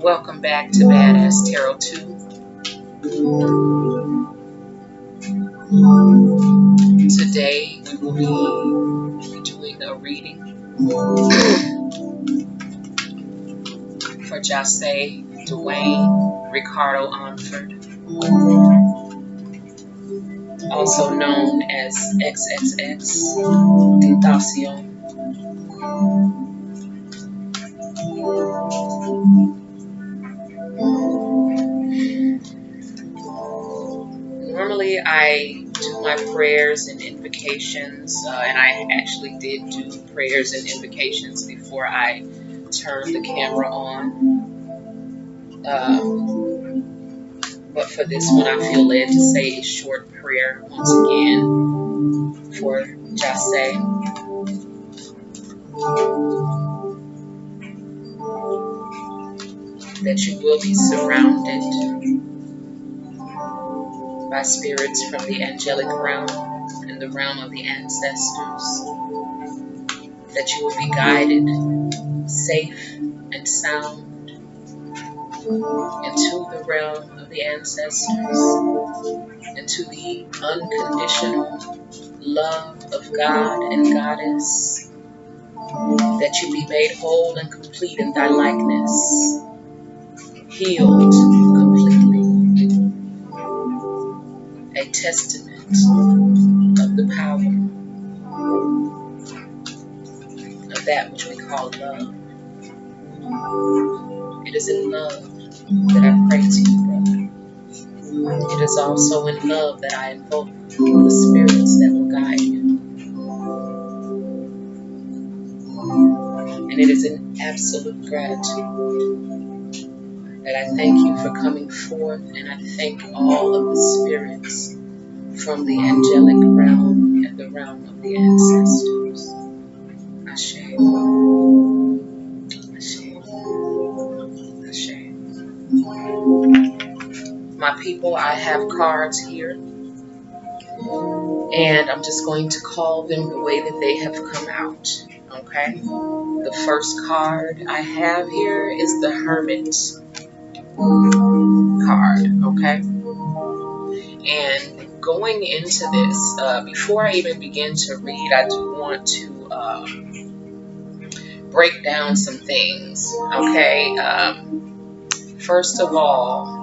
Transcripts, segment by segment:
Welcome back to Badass Tarot 2. Today we will be doing a reading for JahSeh Dwayne Ricardo Onford, also known as XXXTentacion. Normally I do my prayers and invocations, and I actually did do prayers and invocations before I turned the camera on. But for this one, I feel led to say a short prayer once again for JahSeh. That you will be surrounded by spirits from the angelic realm and the realm of the ancestors. That you will be guided safe and sound into the realm of the ancestors, into the unconditional love of God and Goddess. That you be made whole and complete in thy likeness, healed completely, a testament of the power of that which we call love. It is in love that I pray to you, brother. It is also in love that I invoke the spirits that will guide you. And it is in absolute gratitude that I thank you for coming forth, and I thank all of the spirits from the angelic realm and the realm of the ancestors. Ashe. Ashe. Ashe. My people, I have cards here, and I'm just going to call them the way that they have come out, okay? The first card I have here is the Hermit card, okay? And going into this, before I even begin to read, I do want to break down some things, okay? First of all,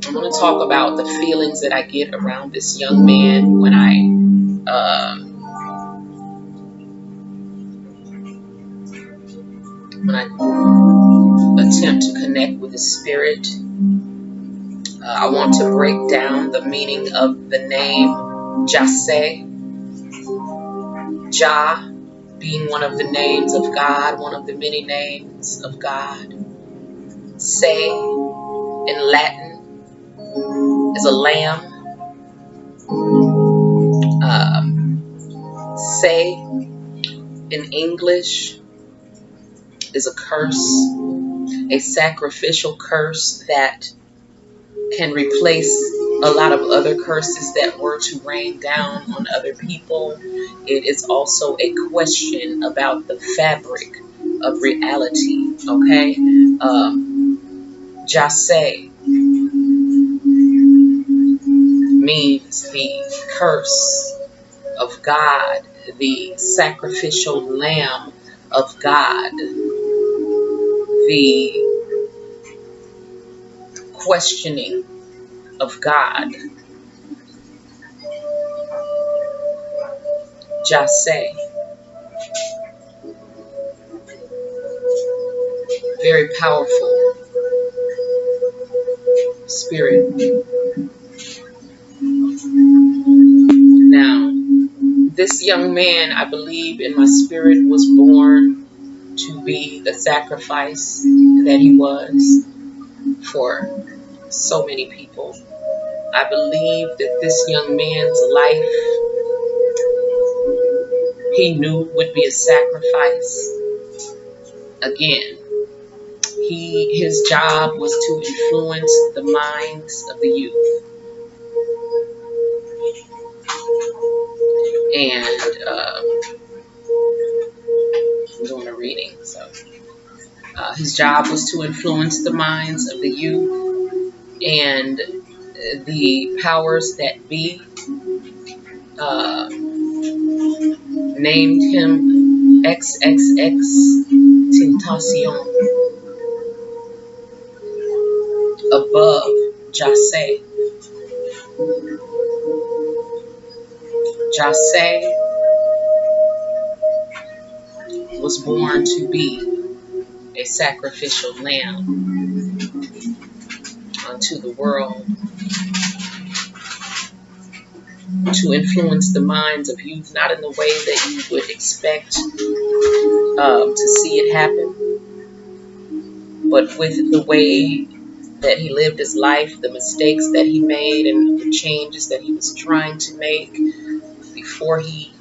I'm going to talk about the feelings that I get around this young man when I attempt to connect with the spirit. I want to break down the meaning of the name JahSeh. Jah being one of the names of God, one of the many names of God. Say in Latin is a lamb. Say in English is a curse, a sacrificial curse that can replace a lot of other curses that were to rain down on other people. It is also a question about the fabric of reality, okay? JahSeh means the curse of God, the sacrificial lamb of God, the questioning of God. JahSeh, very powerful spirit. Now, this young man, I believe in my spirit, was born to be the sacrifice that he was for so many people. I believe that this young man's life, he knew would be a sacrifice. Again, his job was to influence the minds of the youth. And I'm doing a reading, so His job was to influence the minds of the youth, and the powers that be uh, named him XXXTentacion above JahSeh. JahSeh was born to be a sacrificial lamb unto the world, to influence the minds of youth, not in the way that you would expect to see it happen, but with the way that he lived his life, the mistakes that he made, and the changes that he was trying to make before he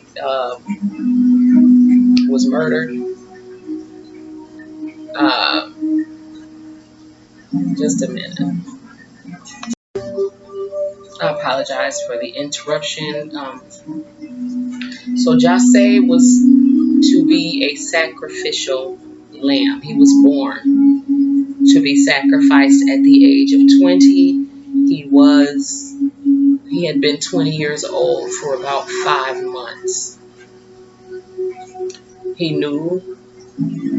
was murdered. Uh, just a minute. I apologize for the interruption. So JahSeh was to be a sacrificial lamb. He was born to be sacrificed at the age of 20. He had been 20 years old for about 5 months. He knew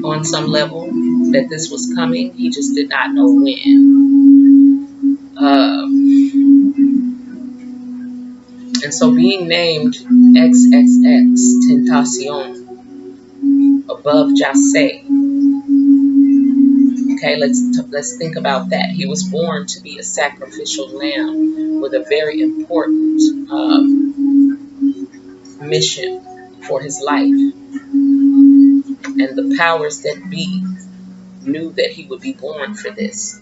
on some level that this was coming. He just did not know when. And so being named XXXTentacion above JahSeh. Okay, let's think about that. He was born to be a sacrificial lamb with a very important mission for his life. And the powers that be knew that he would be born for this.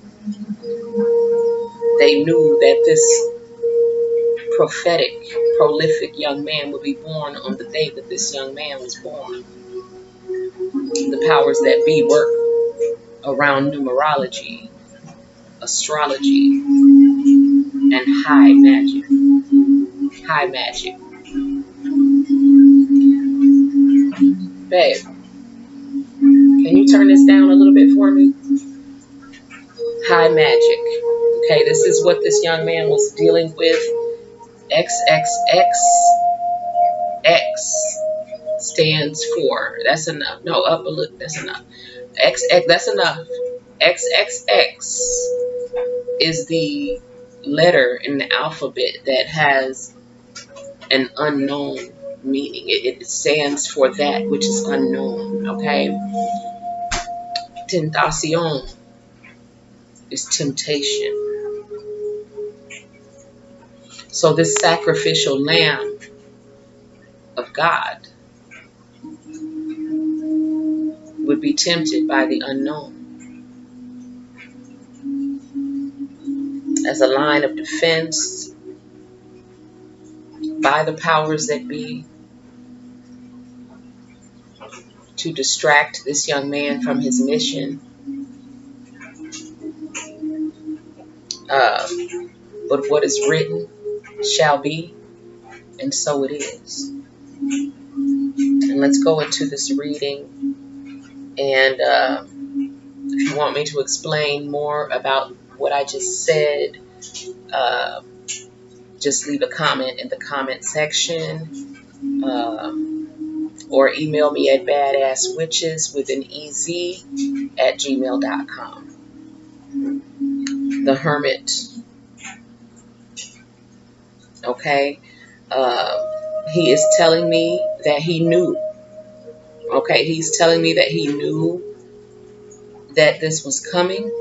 They knew that this prophetic, prolific young man would be born on the day that this young man was born. The powers that be work around numerology, astrology, and high magic. High magic. Babe, can you turn this down a little bit for me? High magic. Okay, this is what this young man was dealing with. XXXX stands for, that's enough. No, up a little, that's enough. XX, that's enough. XXX is the letter in the alphabet that has an unknown meaning. It stands for that which is unknown, okay? Tentacion is temptation. So this sacrificial lamb of God would be tempted by the unknown as a line of defense by the powers that be to distract this young man from his mission. But what is written shall be, and so it is. And let's go into this reading. And if you want me to explain more about what I just said, just leave a comment in the comment section, or email me at badasswitches@gmail.com. The Hermit, okay, he is telling me that he knew. Okay, he's telling me that he knew that this was coming.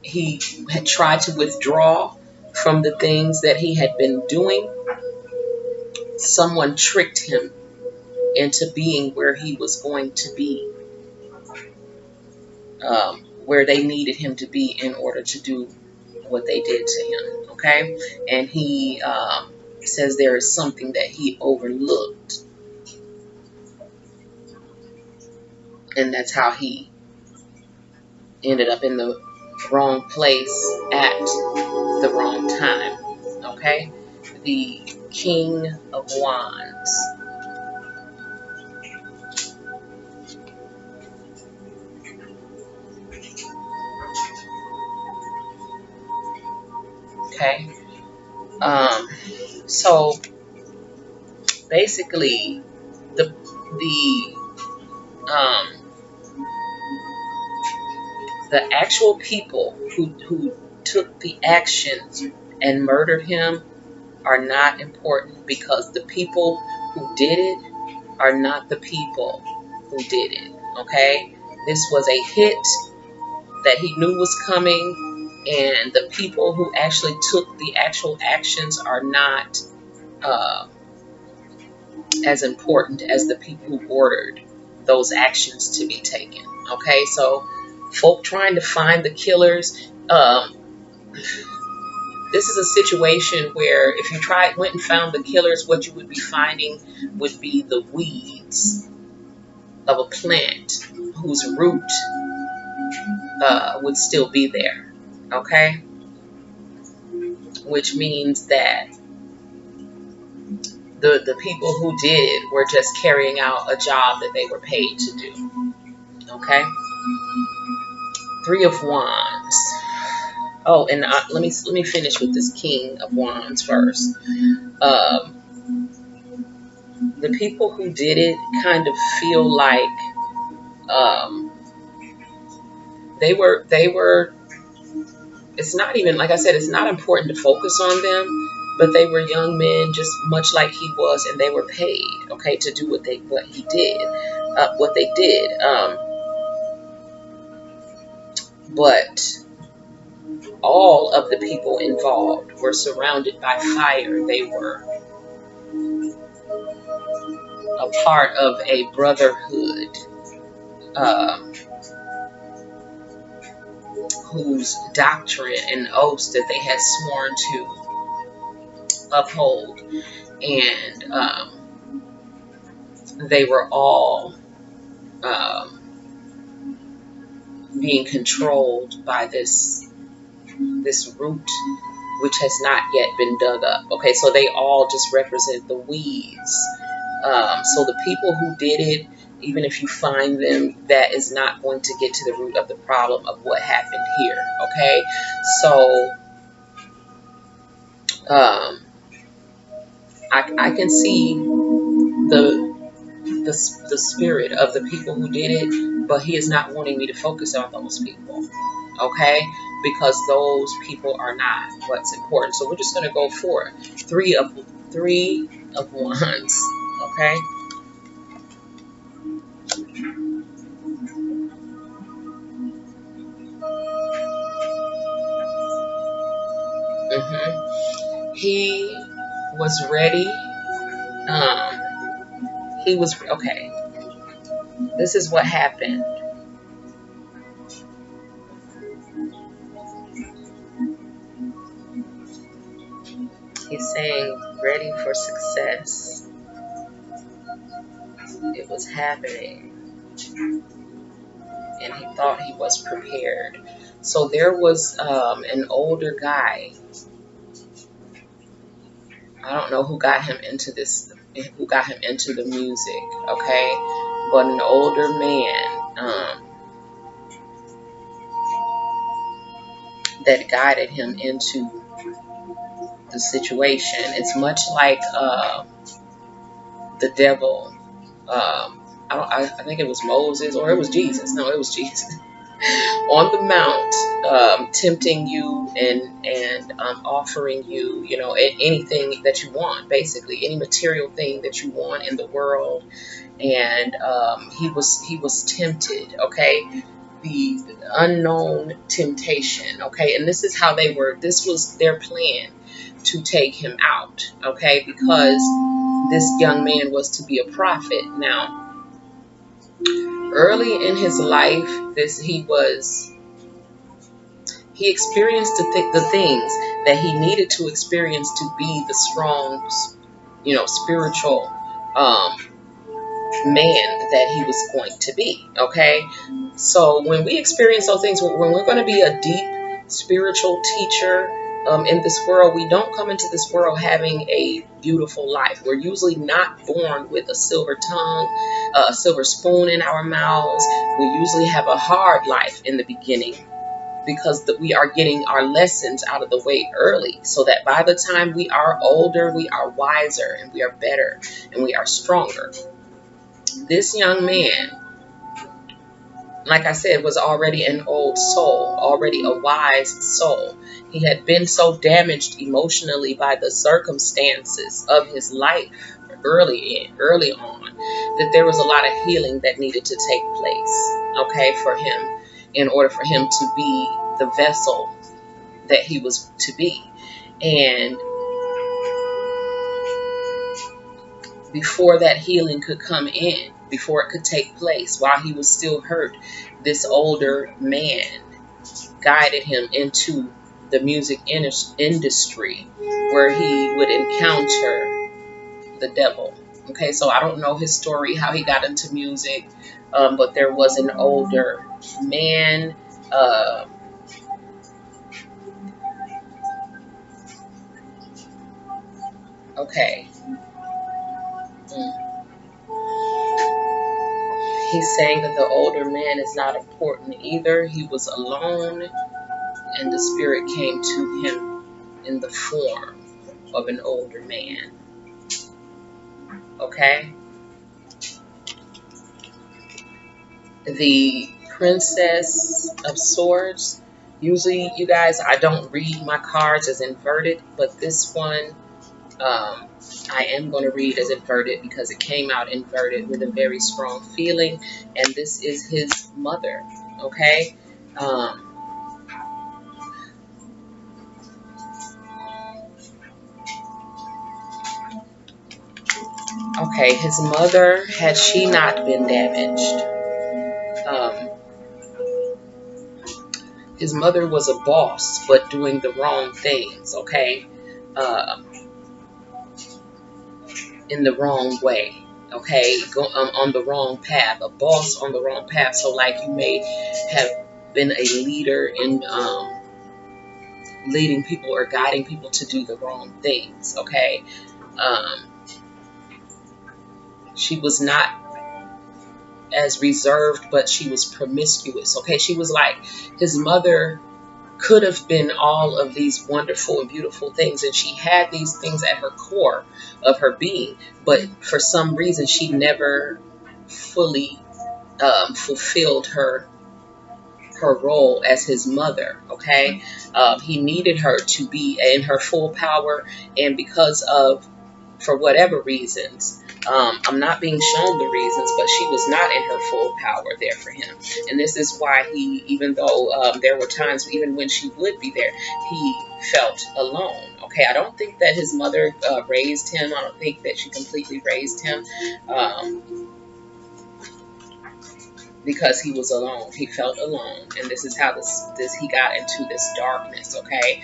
He had tried to withdraw from the things that he had been doing. Someone tricked him into being where he was going to be, where they needed him to be in order to do what they did to him, okay? And he says there is something that he overlooked, and that's how he ended up in the wrong place at the wrong time, okay? The King of Wands. Okay. So basically, um, the actual people who took the actions and murdered him are not important, because the people who did it are not the people who did it. Okay. This was a hit that he knew was coming, and the people who actually took the actual actions are not uh, as important as the people who ordered those actions to be taken. Okay, so folk trying to find the killers. This is a situation where if you went and found the killers, what you would be finding would be the weeds of a plant whose root would still be there. Okay, which means that the people who did it were just carrying out a job that they were paid to do. Okay. Three of Wands. Oh, and let me finish with this King of Wands first. Um, the people who did it kind of feel like um, they were. It's not even, like I said, it's not important to focus on them, but they were young men, just much like he was, and they were paid, okay, to do what he did, what they did. But all of the people involved were surrounded by fire. They were a part of a brotherhood, um, whose doctrine and oaths that they had sworn to uphold. And they were all being controlled by this root, which has not yet been dug up. Okay, so they all just represent the weeds. So the people who did it, even if you find them, that is not going to get to the root of the problem of what happened here. Okay, so I can see the spirit of the people who did it, but he is not wanting me to focus on those people. Okay, because those people are not what's important. So we're just going to go for three of wands. Okay. He was ready. He was okay. This is what happened. He's saying ready for success. It was happening, and he thought he was prepared. So there was an older guy. I don't know who got him into this, who got him into the music, okay? But an older man that guided him into the situation. It's much like the devil. I think it was Moses, or it was Jesus. No, it was Jesus. On the mount, tempting you and offering you, anything that you want, basically any material thing that you want in the world. And he was tempted. Okay, the unknown temptation. Okay, and this is how they were. This was their plan to take him out. Okay, because this young man was to be a prophet. Now, early in his life, he experienced the things that he needed to experience to be the strong, spiritual man that he was going to be. Okay, so when we experience those things, when we're going to be a deep spiritual teacher in this world, we don't come into this world having a beautiful life. We're usually not born with a silver tongue, a silver spoon in our mouths. We usually have a hard life in the beginning. because we are getting our lessons out of the way early, so that by the time we are older, we are wiser and we are better and we are stronger. This young man, like I said, was already an old soul, already a wise soul. He had been so damaged emotionally by the circumstances of his life early on, that there was a lot of healing that needed to take place, okay, for him, in order for him to be the vessel that he was to be. And before that healing could come in, before it could take place, while he was still hurt, this older man guided him into the music industry, where he would encounter the devil. Okay, so I don't know his story, how he got into music, but there was an older man. Okay. He's saying that the older man is not important either. He was alone, and the spirit came to him in the form of an older man. Okay? The Princess of Swords. Usually, you guys, I don't read my cards as inverted, but this one, I am going to read as inverted because it came out inverted with a very strong feeling, and this is his mother. Okay? Okay, his mother, had she not been damaged, his mother was a boss, but doing the wrong things, okay? In the wrong way, okay? On the wrong path, a boss on the wrong path. So, like, you may have been a leader in leading people or guiding people to do the wrong things, okay? She was not as reserved, but she was promiscuous, okay? She was like, his mother could have been all of these wonderful and beautiful things, and she had these things at her core of her being, but for some reason she never fully fulfilled her role as his mother, okay? He needed her to be in her full power, and because of, for whatever reasons, I'm not being shown the reasons, but she was not in her full power there for him. And this is why he, even though there were times, even when she would be there, he felt alone. Okay, I don't think that his mother raised him. I don't think that she completely raised him, because he was alone. He felt alone, and this is how this he got into this darkness. Okay.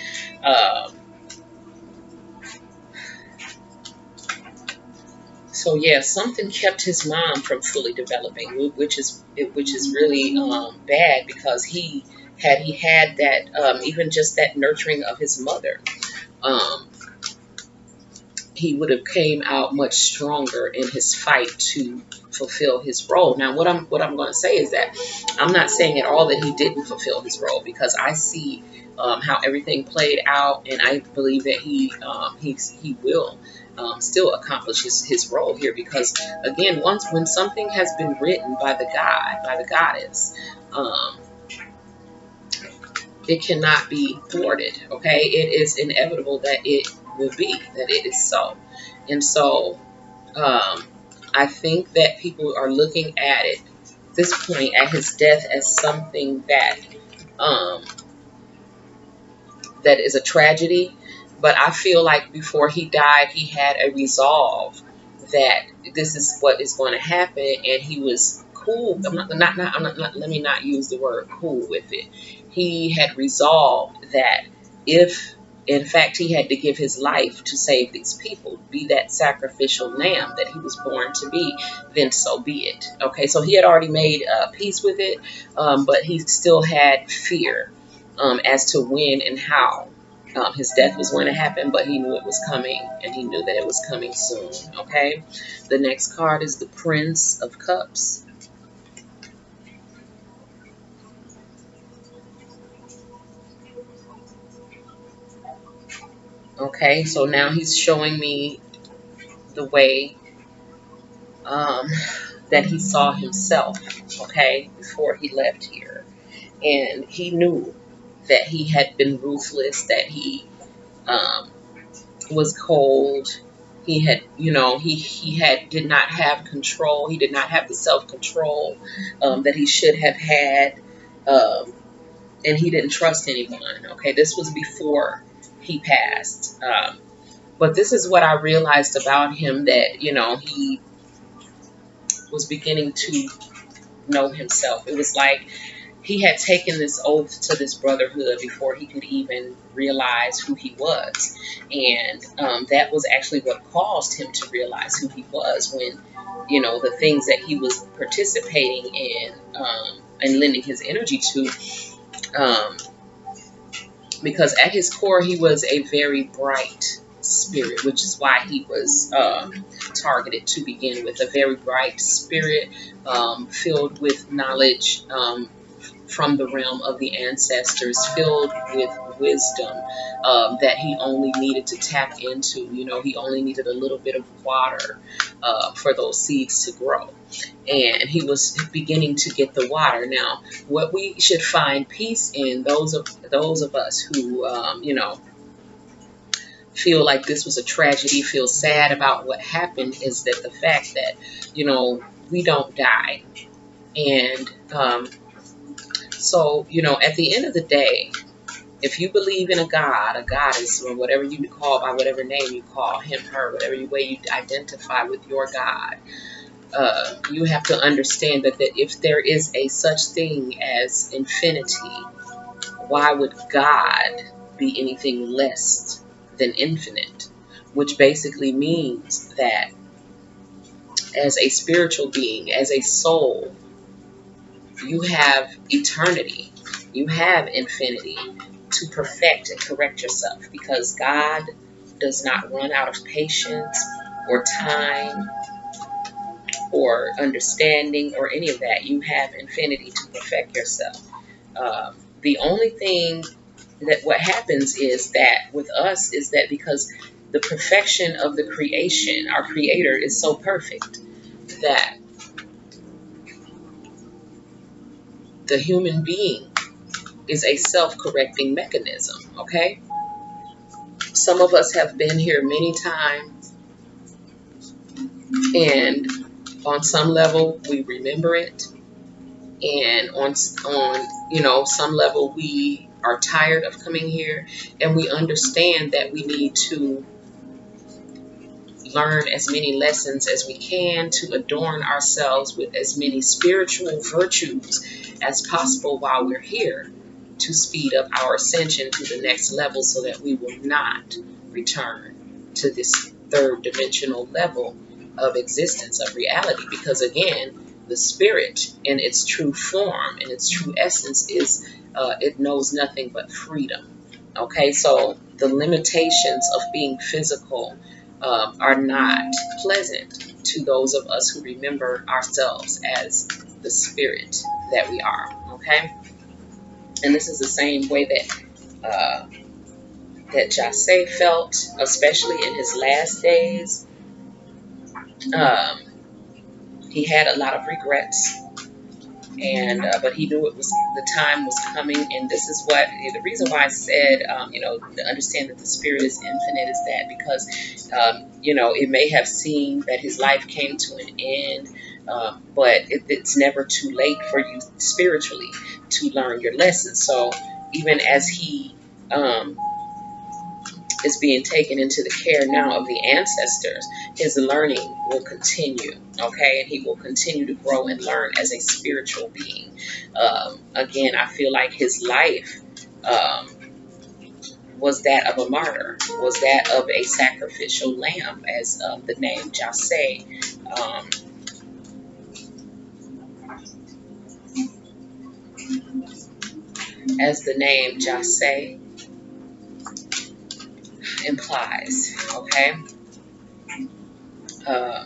So yeah, something kept his mom from fully developing, which is really bad, because he had that, even just that nurturing of his mother, um, he would have came out much stronger in his fight to fulfill his role. Now, what I'm going to say is that I'm not saying at all that he didn't fulfill his role, because I see how everything played out, and I believe that he will still accomplish his role here, because again, when something has been written by the goddess, it cannot be thwarted. Okay, it is inevitable that it will be, that it is so. And so I think that people are looking at it, this point, at his death, as something that um, that is a tragedy. But I feel like before he died, he had a resolve that this is what is going to happen, and he was cool. Let me not use the word cool with it. He had resolved that if, in fact, he had to give his life to save these people, be that sacrificial lamb that he was born to be, then so be it. Okay, so he had already made peace with it, but he still had fear as to when and how his death was going to happen, but he knew it was coming, and he knew that it was coming soon. Okay, the next card is the Prince of Cups. Okay, so now he's showing me the way um, that he saw himself, okay, before he left here. And he knew that he had been ruthless, that he um, was cold. He had, he had did not have control. He did not have the self-control that he should have had. And he didn't trust anyone. Okay, this was before he passed. But this is what I realized about him, that, he was beginning to know himself. It was like he had taken this oath to this brotherhood before he could even realize who he was. And that was actually what caused him to realize who he was, when, the things that he was participating in and lending his energy to. Um, because at his core, he was a very bright spirit, which is why he was targeted to begin with. A very bright spirit, filled with knowledge from the realm of the ancestors, filled with wisdom that he only needed to tap into. He only needed a little bit of water for those seeds to grow. And he was beginning to get the water. Now, what we should find peace in, those of us who, feel like this was a tragedy, feel sad about what happened, is that the fact that, we don't die. And so, at the end of the day, if you believe in a goddess, or whatever you call, by whatever name you call him, her, whatever way you identify with your God, you have to understand that if there is a such thing as infinity, why would God be anything less than infinite? Which basically means that as a spiritual being, as a soul, you have eternity, you have infinity to perfect and correct yourself, because God does not run out of patience or time or understanding or any of that. You have infinity to perfect yourself. The only thing that what happens is that with us is that because the perfection of the creation, our creator is so perfect that the human being is a self-correcting mechanism, okay? Some of us have been here many times, and on some level we remember it, and on some level we are tired of coming here, and we understand that we need to learn as many lessons as we can to adorn ourselves with as many spiritual virtues as possible while we're here, to speed up our ascension to the next level, so that we will not return to this third dimensional level of existence, of reality. Because again, the spirit in its true form, in its true essence, is it knows nothing but freedom. Okay, so the limitations of being physical are not pleasant to those of us who remember ourselves as the spirit that we are. Okay, and this is the same way that JahSeh felt, especially in his last days. Um, he had a lot of regrets, and but he knew the time was coming. And this is what the reason why I said, to understand that the spirit is infinite, is that because it may have seemed that his life came to an end, but it's never too late for you spiritually to learn your lessons. So even as he is being taken into the care now of the ancestors, his learning will continue, okay? And he will continue to grow and learn as a spiritual being. Again, I feel like his life was that of a martyr, was that of a sacrificial lamb, as the name JahSeh, as the name JahSeh implies, okay? Uh,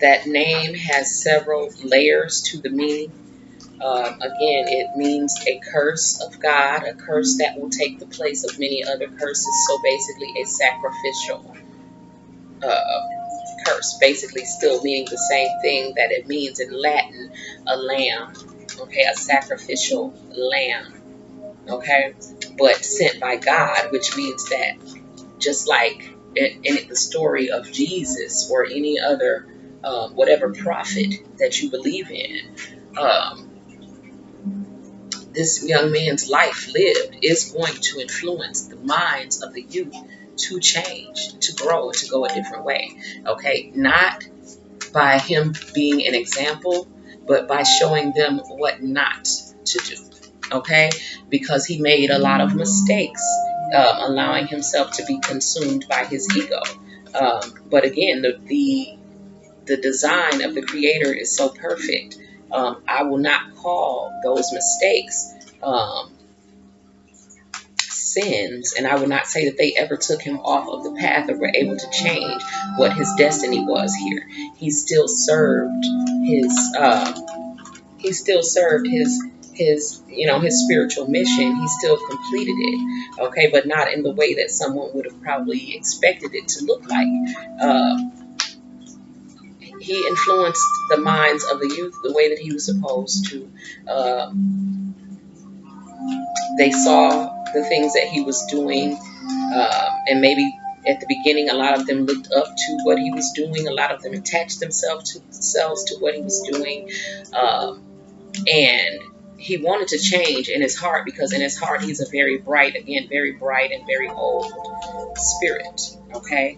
that name has several layers to the meaning. Again, it means a curse of God, a curse that will take the place of many other curses. So basically, a sacrificial uh, curse, basically still meaning the same thing that it means in Latin, a lamb. Okay, a sacrificial lamb. Okay, but sent by God, which means that just like in the story of Jesus or any other whatever prophet that you believe in, um, this young man's life lived is going to influence the minds of the youth to change, to grow, and to go a different way. Okay, not by him being an example, but by showing them what not to do. Okay, because he made a lot of mistakes, allowing himself to be consumed by his ego. But again, the design of the creator is so perfect. I will not call those mistakes sins, and I will not say that they ever took him off of the path or were able to change what his destiny was here. He still served his spiritual mission. He still completed it, okay, but not in the way that someone would have probably expected it to look like. He influenced the minds of the youth the way that he was supposed to. They saw the things that he was doing, and maybe at the beginning, a lot of them looked up to what he was doing. A lot of them attached themselves to what he was doing, and he wanted to change in his heart, because in his heart he's a very bright and very old spirit. Okay,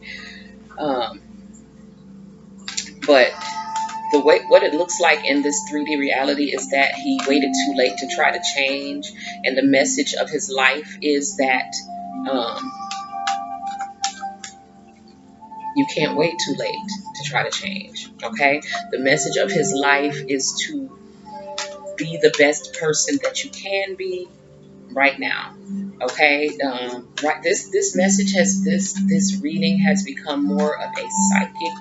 but the way what it looks like in this 3D reality is that he waited too late to try to change, and the message of his life is that you can't wait too late to try to change. Okay, the message of his life is to be the best person that you can be right now. Okay, right. This message has this reading has become more of a psychic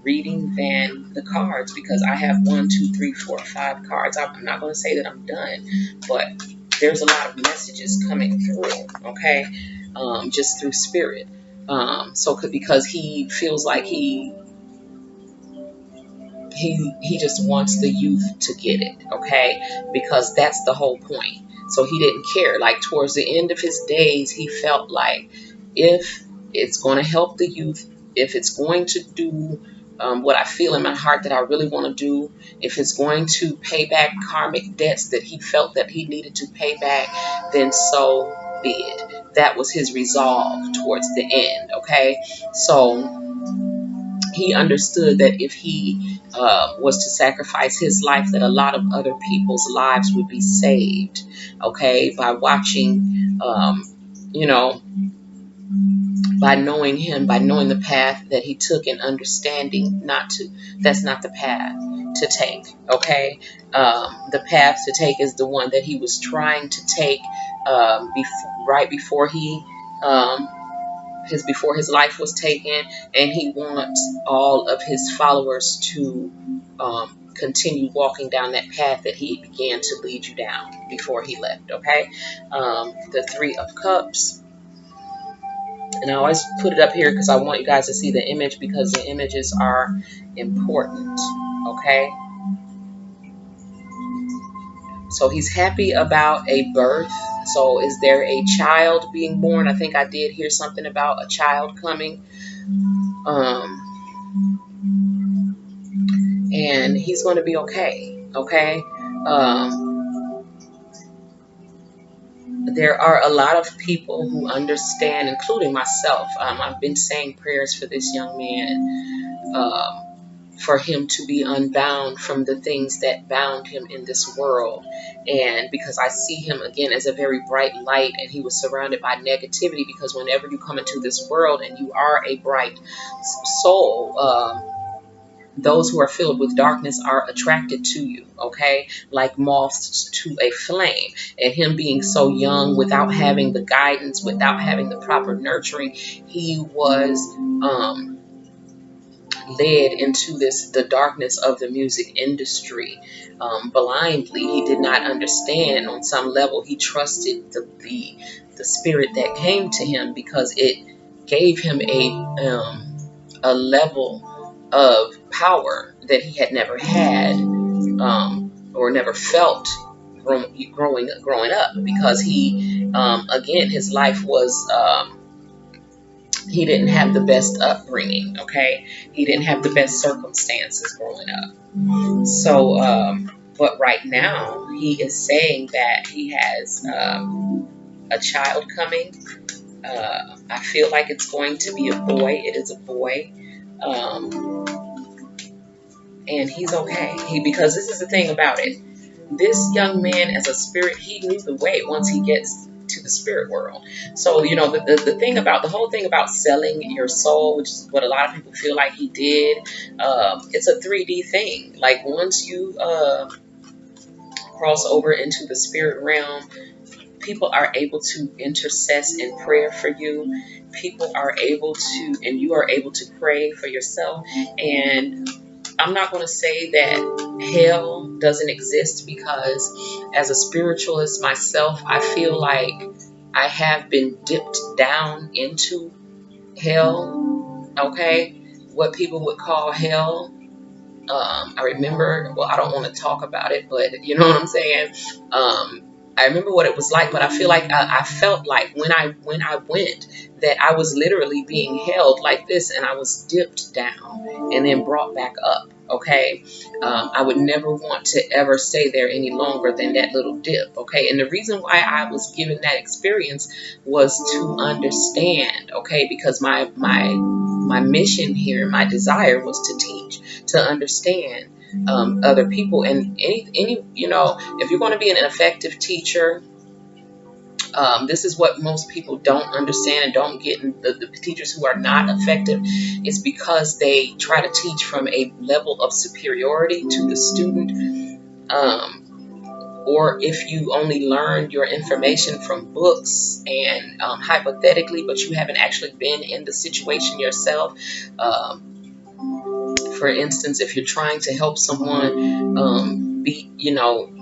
reading than the cards, because I have 1, 2, 3, 4, 5 cards. I'm not going to say that I'm done, but there's a lot of messages coming through. Okay, just through spirit. Because he feels like he just wants the youth to get it, okay? Because that's the whole point. So he didn't care. Like towards the end of his days, he felt like if it's going to help the youth, if it's going to do what I feel in my heart that I really want to do, if it's going to pay back karmic debts that he felt that he needed to pay back, then so be it. That was his resolve towards the end, okay? So he understood that if he was to sacrifice his life, that a lot of other people's lives would be saved, okay, by watching, you know, by knowing him, by knowing the path that he took, and understanding that's not the path to take, okay. The path to take is the one that he was trying to take right before before his life was taken, and he wants all of his followers to continue walking down that path that he began to lead you down before he left. Okay, the 3 of Cups, and I always put it up here because I want you guys to see the image, because the images are important. Okay, so he's happy about a birth. So is there a child being born? I think I did hear something about a child coming. And he's going to be okay. Okay. There are a lot of people who understand, including myself. I've been saying prayers for this young man, for him to be unbound from the things that bound him in this world. And because I see him again as a very bright light, and he was surrounded by negativity, because whenever you come into this world and you are a bright soul, those who are filled with darkness are attracted to you, okay, like moths to a flame. And him being so young, without having the guidance, without having the proper nurturing, he was led into the darkness of the music industry blindly. He did not understand. On some level, he trusted the spirit that came to him because it gave him a level of power that he had never had or never felt growing up, because he again, his life was he didn't have the best upbringing. Okay, he didn't have the best circumstances growing up. So but right now he is saying that he has a child coming. I feel like it's going to be a boy. It is a boy. And he's okay. Because this is the thing about it. This young man, as a spirit, he knew the way once he gets to the spirit world. So, the thing about the whole thing about selling your soul, which is what a lot of people feel like he did, it's a 3D thing. Like, once you cross over into the spirit realm, people are able to intercess in prayer for you. People are able to, and you are able to pray for yourself. And I'm not going to say that hell doesn't exist, because as a spiritualist myself, I feel like I have been dipped down into hell. Okay, what people would call hell. I remember, well, I don't want to talk about it, but you know what I'm saying? I remember what it was like, but I feel like I felt like when I went, that I was literally being held like this, and I was dipped down and then brought back up. Okay, I would never want to ever stay there any longer than that little dip. Okay, and the reason why I was given that experience was to understand. Okay, because my mission here, my desire was to teach, to understand other people, and any if you're going to be an effective teacher, this is what most people don't understand and don't get. In the teachers who are not effective is because they try to teach from a level of superiority to the student, or if you only learned your information from books and hypothetically, but you haven't actually been in the situation yourself. For instance, if you're trying to help someone beat,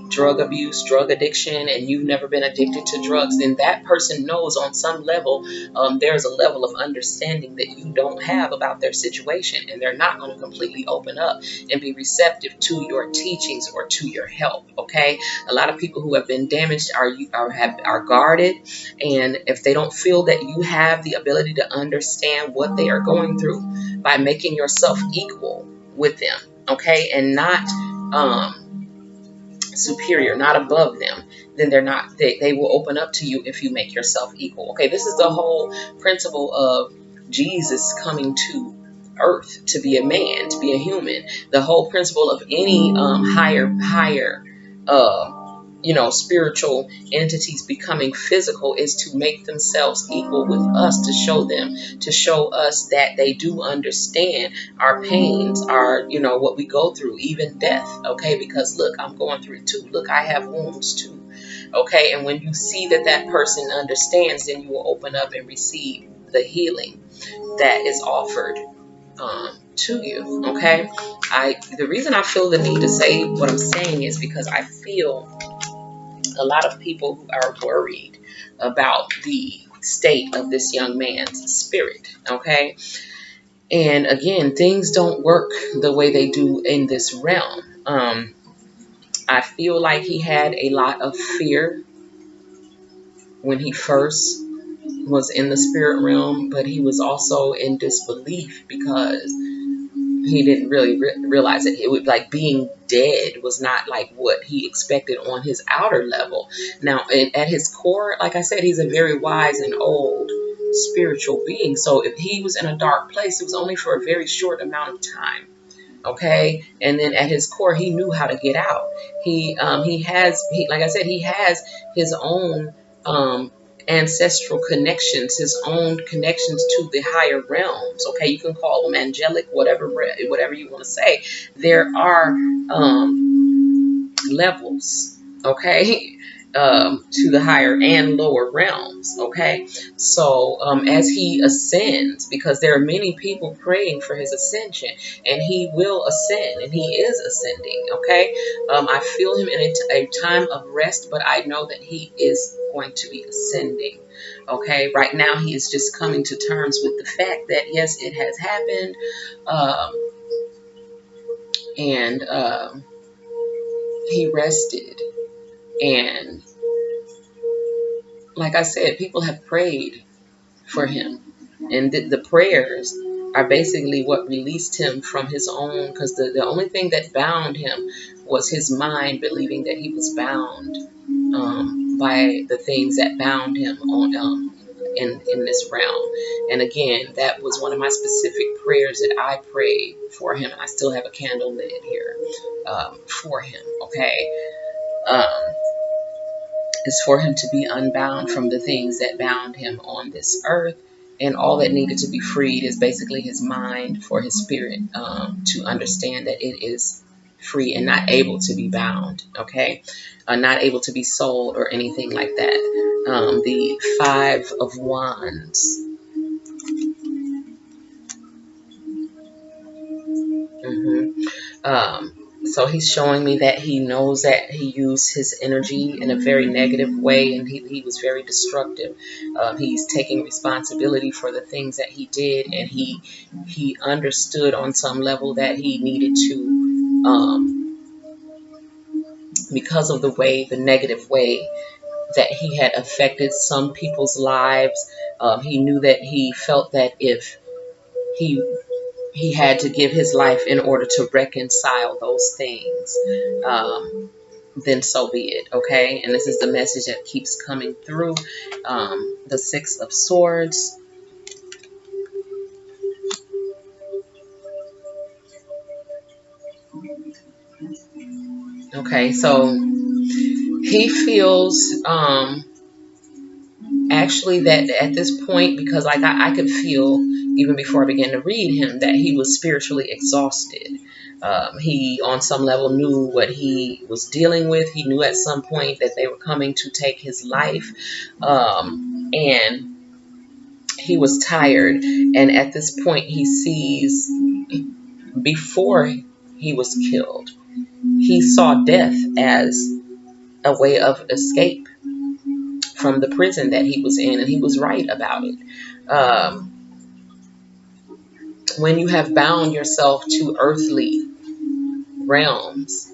drug abuse, drug addiction, and you've never been addicted to drugs, then that person knows on some level, there's a level of understanding that you don't have about their situation, and they're not going to completely open up and be receptive to your teachings or to your help. Okay, a lot of people who have been damaged are guarded, and if they don't feel that you have the ability to understand what they are going through, by making yourself equal with them, okay, and not superior, not above them, then they will open up to you if you make yourself equal. Okay, this is the whole principle of Jesus coming to earth to be a man, to be a human. The whole principle of any higher spiritual entities becoming physical is to make themselves equal with us, to show us that they do understand our pains, our, what we go through, even death. Okay, because look, I'm going through it too. Look, I have wounds too. Okay, and when you see that person understands, then you will open up and receive the healing that is offered to you. Okay, the reason I feel the need to say what I'm saying is because I feel a lot of people who are worried about the state of this young man's spirit. Okay, and again, things don't work the way they do in this realm. I feel like he had a lot of fear when he first was in the spirit realm, but he was also in disbelief because he didn't really realize it. It would, like, being dead was not like what he expected on his outer level. Now, at his core, like I said, he's a very wise and old spiritual being. So if he was in a dark place, it was only for a very short amount of time. Okay, and then at his core, he knew how to get out. Like I said, he has his own ancestral connections, his own connections to the higher realms. Okay, you can call them angelic, whatever you want to say. There are levels. Okay, to the higher and lower realms. Okay, so as he ascends, because there are many people praying for his ascension, and he will ascend, and he is ascending. Okay, I feel him in a time of rest, but I know that he is going to be ascending. Okay, right now he is just coming to terms with the fact that yes, it has happened, and he rested. And like I said, people have prayed for him, and the prayers are basically what released him from his own, because the only thing that bound him was his mind believing that he was bound by the things that bound him on in this realm. And again, that was one of my specific prayers that I prayed for him, and I still have a candle lit here for him. Okay, is for him to be unbound from the things that bound him on this earth. And all that needed to be freed is basically his mind, for his spirit to understand that it is free and not able to be bound. Okay, not able to be sold or anything like that. The Five of Wands. So he's showing me that he knows that he used his energy in a very negative way, and he was very destructive. He's taking responsibility for the things that he did, and he understood on some level that he needed to, because of the negative way that he had affected some people's lives. He knew that he felt that if he he had to give his life in order to reconcile those things, then so be it. Okay, and this is the message that keeps coming through. The Six of Swords. Okay, so he feels actually that at this point, because like I could feel even before I began to read him that he was spiritually exhausted. He on some level knew what he was dealing with. He knew at some point that they were coming to take his life, and he was tired. And at this point he sees, before he was killed, he saw death as a way of escape from the prison that he was in, and he was right about it. When you have bound yourself to earthly realms,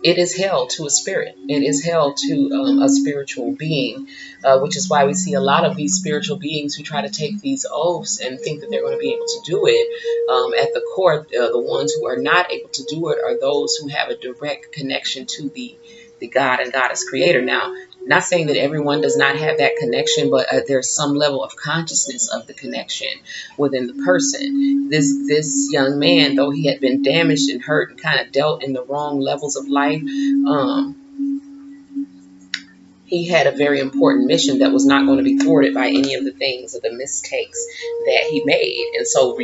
it is hell to a spirit. It is hell to a spiritual being, which is why we see a lot of these spiritual beings who try to take these oaths and think that they're going to be able to do it. At the core, the ones who are not able to do it are those who have a direct connection to the God and Goddess creator. Now, not saying that everyone does not have that connection, but there's some level of consciousness of the connection within the person. This young man, though he had been damaged and hurt and kind of dealt in the wrong levels of life, he had a very important mission that was not going to be thwarted by any of the things or the mistakes that he made. And so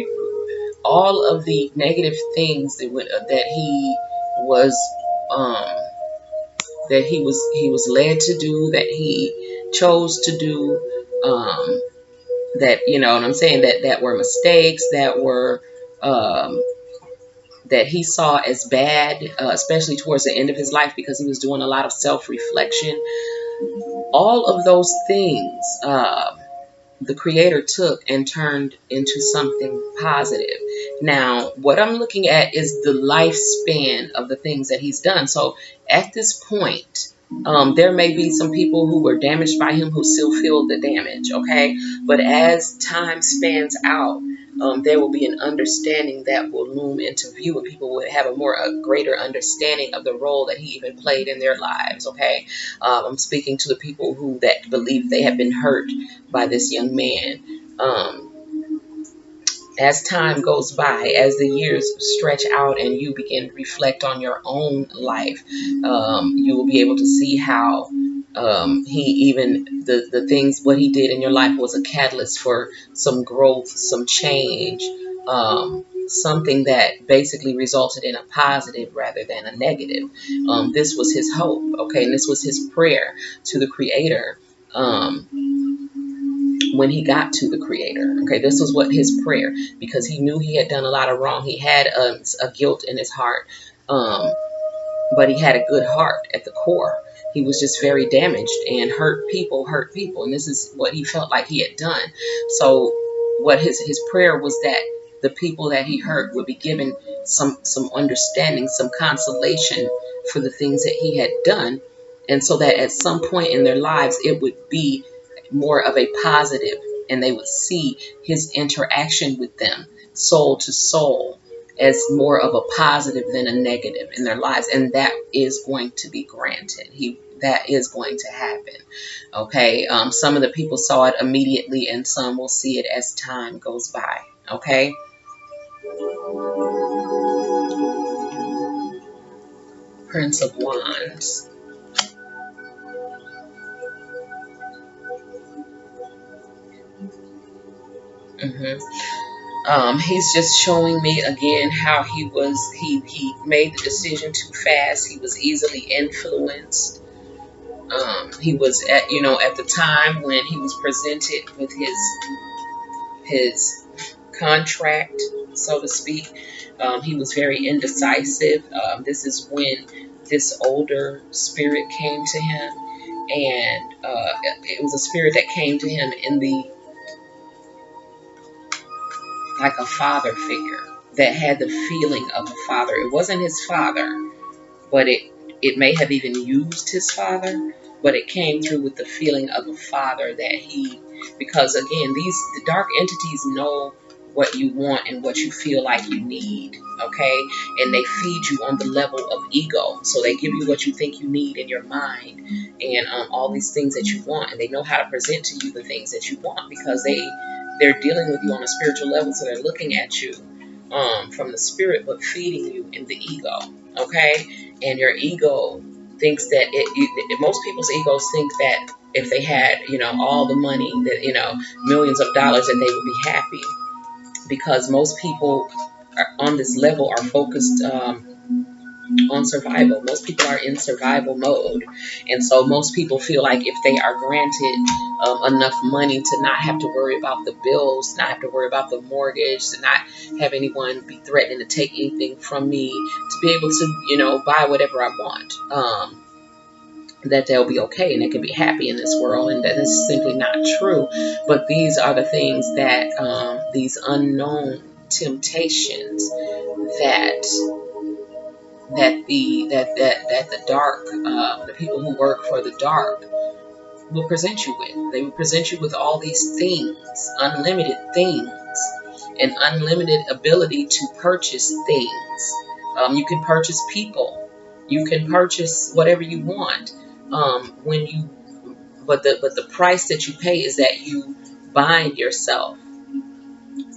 all of the negative things that he was he was led to do, that he chose to do, that, you know what I'm saying, that were mistakes, that were that he saw as bad, especially towards the end of his life, because he was doing a lot of self-reflection. All of those things the creator took and turned into something positive. Now, what I'm looking at is the lifespan of the things that he's done. So at this point, there may be some people who were damaged by him who still feel the damage, okay? But as time spans out, there will be an understanding that will loom into view, and people will have a greater understanding of the role that he even played in their lives, okay? I'm speaking to the people that believe they have been hurt by this young man. As time goes by, as the years stretch out and you begin to reflect on your own life, you will be able to see how the things, what he did in your life was a catalyst for some growth, some change, something that basically resulted in a positive rather than a negative. This was his hope, okay, and this was his prayer to the Creator. When he got to the Creator, okay, this was what his prayer, because he knew he had done a lot of wrong. He had a guilt in his heart, but he had a good heart at the core. He was just very damaged, and hurt people, and this is what he felt like he had done. So what his prayer was that the people that he hurt would be given some understanding, some consolation for the things that he had done, and so that at some point in their lives it would be more of a positive, and they would see his interaction with them, soul to soul, as more of a positive than a negative in their lives. And that is going to be granted. That is going to happen. Okay. Some of the people saw it immediately, and some will see it as time goes by. Okay. Prince of Wands. He's just showing me again how he made the decision too fast. He was easily influenced. He was at the time when he was presented with his contract, so to speak. He was very indecisive. This is when this older spirit came to him, and it was a spirit that came to him in the like a father figure that had the feeling of a father. It wasn't his father, but it may have even used his father, but it came through with the feeling of a father that because again, the dark entities know what you want and what you feel like you need, okay? And they feed you on the level of ego. So they give you what you think you need in your mind, and all these things that you want, and they know how to present to you the things that you want, because they're dealing with you on a spiritual level. So they're looking at you from the spirit, but feeding you in the ego, okay? And your ego thinks that most people's egos think that if they had, all the money, that, millions of dollars, that they would be happy, because most people on this level are focused on survival. Most people are in survival mode, and so most people feel like if they are granted enough money to not have to worry about the bills, not have to worry about the mortgage, to not have anyone be threatening to take anything from me, to be able to buy whatever I want, that they'll be okay and they can be happy in this world. And that is simply not true. But these are the things that these unknown temptations that the dark, the people who work for the dark will present you with. They will present you with all these things, unlimited things, and unlimited ability to purchase things. You can purchase people. You can purchase whatever you want. But the price that you pay is that you bind yourself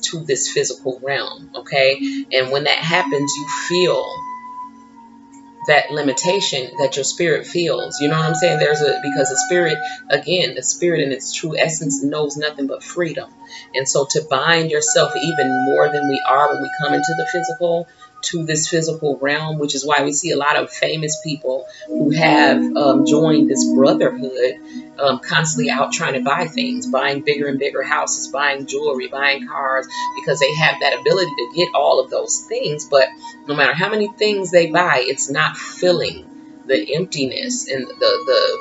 to this physical realm, okay? And when that happens, you feel that limitation that your spirit feels. You know what I'm saying? Because the spirit, again, the spirit in its true essence knows nothing but freedom. And so to bind yourself even more than we are when we come into the physical, to this physical realm, which is why we see a lot of famous people who have joined this brotherhood, constantly out trying to buy things, buying bigger and bigger houses, buying jewelry, buying cars, because they have that ability to get all of those things. But no matter how many things they buy, it's not filling the emptiness and the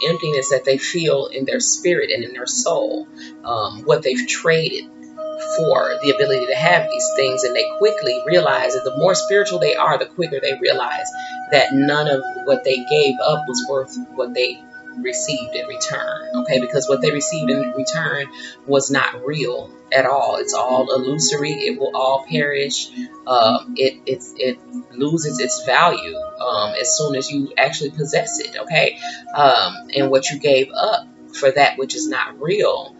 emptiness that they feel in their spirit and in their soul, what they've traded for the ability to have these things. And they quickly realize that the more spiritual they are, the quicker they realize that none of what they gave up was worth what they received in return, okay? Because what they received in return was not real at all. It's all illusory. It will all perish. It loses its value as soon as you actually possess it, okay? And what you gave up for that which is not real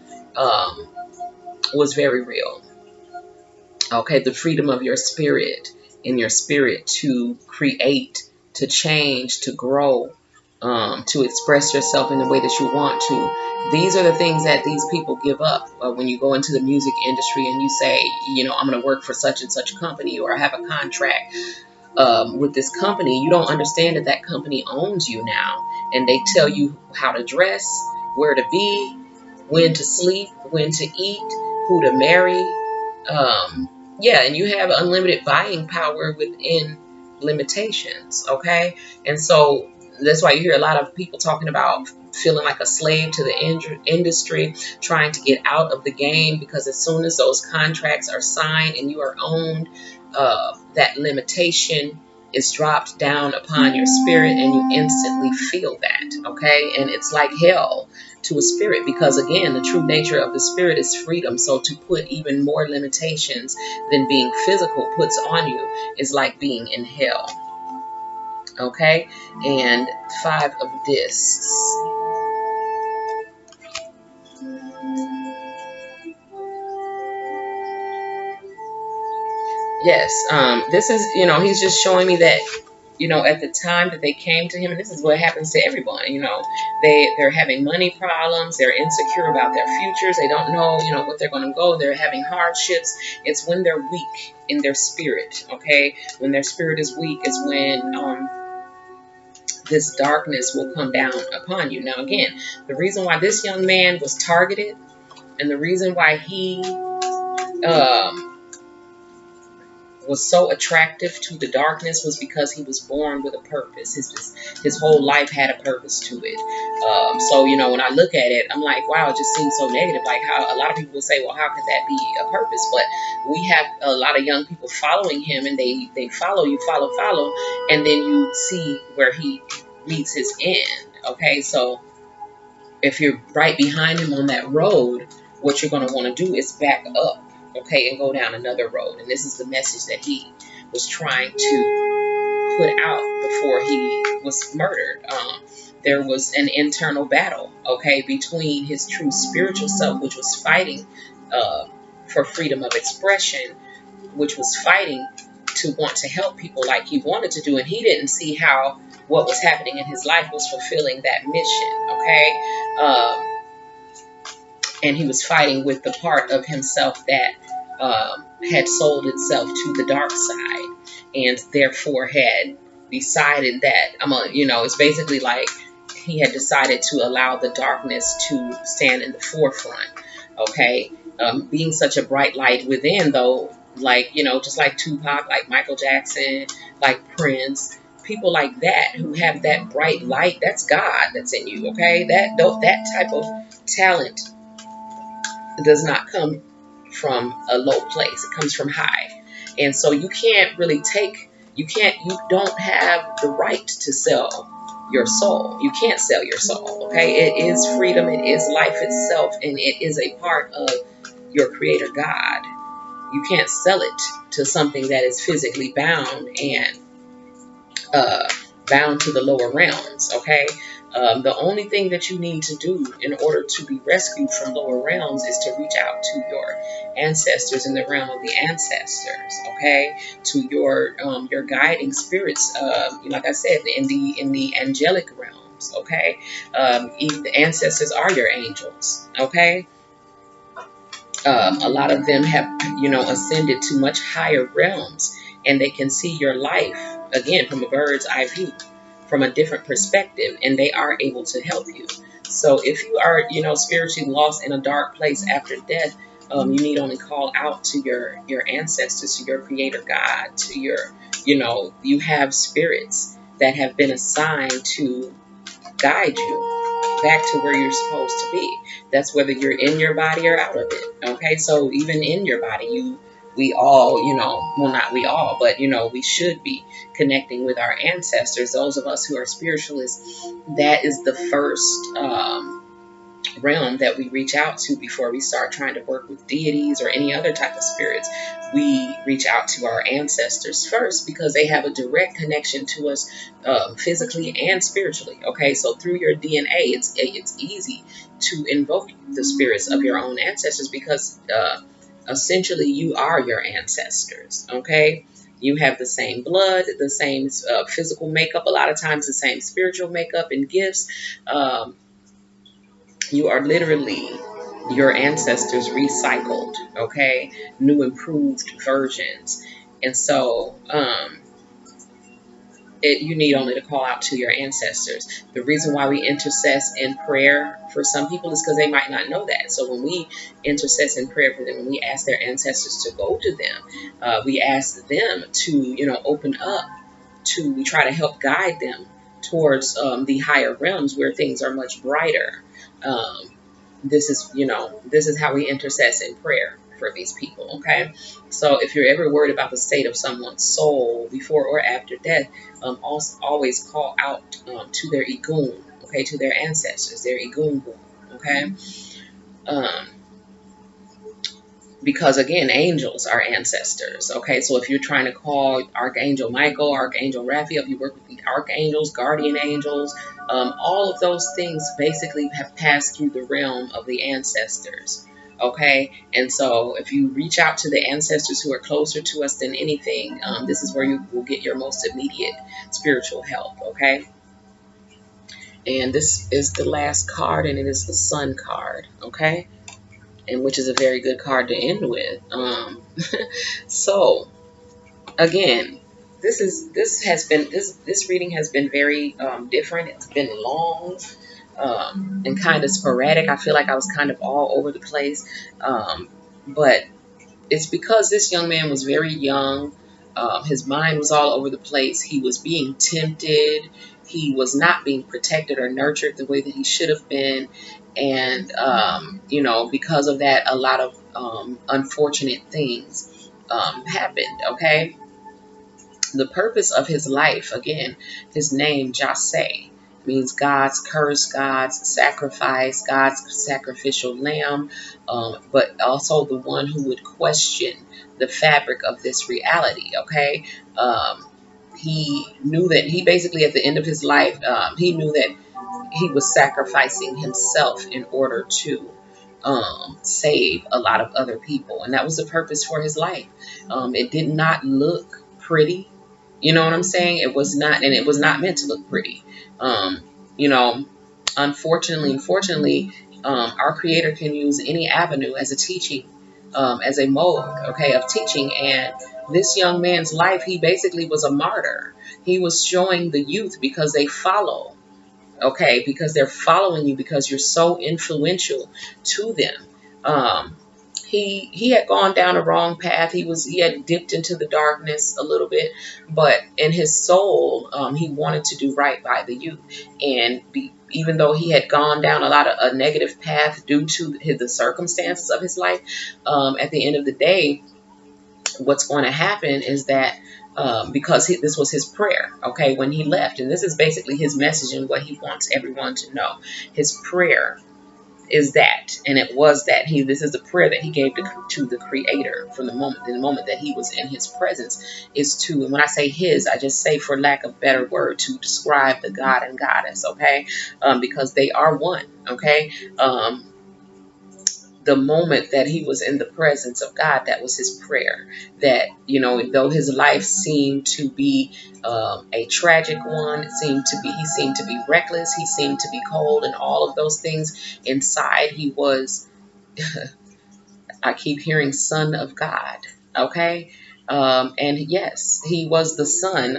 was very real, okay? The freedom of your spirit, in your spirit, to create, to change, to grow, to express yourself in the way that you want to. These are the things that these people give up when you go into the music industry and you say, you know, I'm going to work for such and such company, or I have a contract with this company. You don't understand that that company owns you now, and they tell you how to dress, where to be, when to sleep, when to eat, who to marry. Yeah, and you have unlimited buying power within limitations, okay? And so that's why you hear a lot of people talking about feeling like a slave to the industry, trying to get out of the game, because as soon as those contracts are signed and you are owned, that limitation is dropped down upon your spirit, and you instantly feel that, okay? And it's like hell to a spirit, because again, the true nature of the spirit is freedom. So to put even more limitations than being physical puts on you is like being in hell, okay? And 5 of discs. Yes, this is, you know, he's just showing me that, you know, at the time that they came to him, and this is what happens to everyone, you know, they're having money problems, they're insecure about their futures, they don't know, you know, what they're going to go, they're having hardships. It's when they're weak in their spirit, okay? When their spirit is weak is when this darkness will come down upon you. Now, again, the reason why this young man was targeted, and the reason why he was so attractive to the darkness, was because he was born with a purpose. His whole life had a purpose to it. So, you know, when I look at it, I'm like, wow, it just seems so negative. Like, how a lot of people will say, well, how could that be a purpose? But we have a lot of young people following him, and they follow you, follow, and then you see where he meets his end. Okay, so if you're right behind him on that road, what you're going to want to do is back up, okay, and go down another road. And this is the message that he was trying to put out before he was murdered. There was an internal battle, okay, between his true spiritual self, which was fighting for freedom of expression, which was fighting to want to help people like he wanted to do, and he didn't see how what was happening in his life was fulfilling that mission, okay? And he was fighting with the part of himself that had sold itself to the dark side, and therefore had decided that you know, it's basically like he had decided to allow the darkness to stand in the forefront, okay? Being such a bright light within, though, like, you know, just like Tupac, like Michael Jackson, like Prince, people like that who have that bright light, that's God that's in you, okay? That type of talent does not come from a low place. It comes from high. And so you can't really you don't have the right to sell your soul. You can't sell your soul, okay? It is freedom, it is life itself, and it is a part of your creator God. You can't sell it to something that is physically bound and bound to the lower realms, okay? The only thing that you need to do in order to be rescued from lower realms is to reach out to your ancestors in the realm of the ancestors, okay? To your guiding spirits, like I said, in the angelic realms, okay? Even the ancestors are your angels, okay? A lot of them have, you know, ascended to much higher realms, and they can see your life again from a bird's eye view, from a different perspective, and they are able to help you. So if you are, you know, spiritually lost in a dark place after death, you need only call out to your ancestors, to your creator God, to your, you know, you have spirits that have been assigned to guide you back to where you're supposed to be. That's whether you're in your body or out of it. Okay, so even in your body, we all, you know, well, not we all, but, you know, we should be connecting with our ancestors. Those of us who are spiritualists, that is the first realm that we reach out to before we start trying to work with deities or any other type of spirits. We reach out to our ancestors first because they have a direct connection to us physically and spiritually. Okay, so through your DNA, it's easy to invoke the spirits of your own ancestors because essentially you are your ancestors. Okay, You have the same blood, the same physical makeup, a lot of times the same spiritual makeup and gifts. Um, you are literally your ancestors recycled, okay? New, improved versions. And so, you need only to call out to your ancestors. The reason why we intercess in prayer for some people is because they might not know that. So when we intercess in prayer for them, when we ask their ancestors to go to them, we ask them to, open up to, we try to help guide them towards the higher realms where things are much brighter. Um, this is how we intercess in prayer for these people. Okay, so if you're ever worried about the state of someone's soul before or after death, also always call out to their igun, okay, to their ancestors, their igun. Okay, um, because again, angels are ancestors. Okay, so if you're trying to call Archangel Michael, Archangel Raphael, if you work with the archangels, guardian angels, all of those things basically have passed through the realm of the ancestors. Okay, and so if you reach out to the ancestors who are closer to us than anything, this is where you will get your most immediate spiritual help. Okay, and this is the last card, and it is the Sun card. Okay, and which is a very good card to end with. So again, this reading has been very different. It's been long and kind of sporadic. I feel like I was kind of all over the place, but it's because this young man was very young. His mind was all over the place. He was being tempted. He was not being protected or nurtured the way that he should have been. And, because of that, a lot of unfortunate things happened. Okay. The purpose of his life, again, his name, JahSeh, means God's curse, God's sacrifice, God's sacrificial lamb, but also the one who would question the fabric of this reality, okay? He knew that he basically, at the end of his life, he knew that he was sacrificing himself in order to save a lot of other people. And that was the purpose for his life. It did not look pretty. You know what I'm saying? It was not, and it was not meant to look pretty. Um, you know, unfortunately, our Creator can use any avenue as a teaching, as a mode, okay, of teaching. And this young man's life, he basically was a martyr. He was showing the youth because they follow, okay, because they're following you because you're so influential to them. Um, he had gone down a wrong path. He had dipped into the darkness a little bit, but in his soul, he wanted to do right by the youth. And even though he had gone down a negative path due to the circumstances of his life, at the end of the day, what's going to happen is that because this was his prayer, okay, when he left, and this is basically his message and what he wants everyone to know. His prayer is that, and it was that this is the prayer that he gave to the Creator from the moment that he was in his presence, is to, and when I say his, I just say, for lack of better word, to describe the God and Goddess, okay, because they are one, okay. The moment that he was in the presence of God, that was his prayer. That, though his life seemed to be a tragic one, he seemed to be reckless, he seemed to be cold, and all of those things, inside he was, I keep hearing, Son of God. Okay, and yes, he was the Son.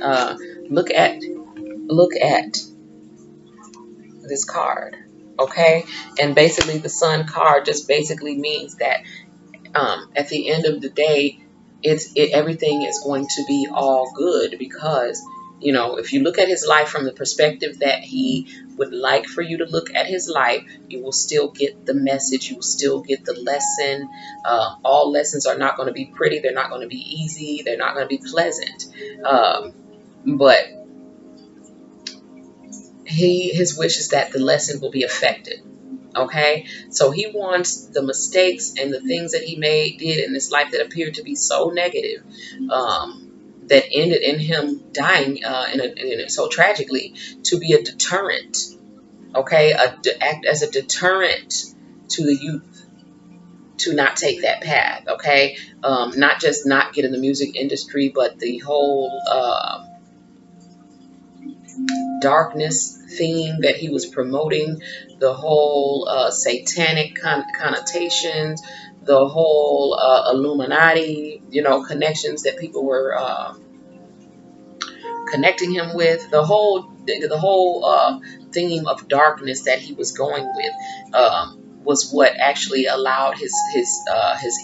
Look at this card. Okay, and basically the Sun card just basically means that at the end of the day, everything is going to be all good, because if you look at his life from the perspective that he would like for you to look at his life, you will still get the message, you will still get the lesson. All lessons are not going to be pretty, they're not going to be easy, they're not going to be pleasant, but his wish is that the lesson will be effective. Okay, so he wants the mistakes and the things that he did in this life that appeared to be so negative, that ended in him dying so tragically, to be a deterrent. Okay, act as a deterrent to the youth, to not take that path. Okay, not just not get in the music industry, but the whole darkness theme that he was promoting, the whole satanic connotations, the whole Illuminati, connections that people were connecting him with, the whole theme of darkness that he was going with, was what actually allowed his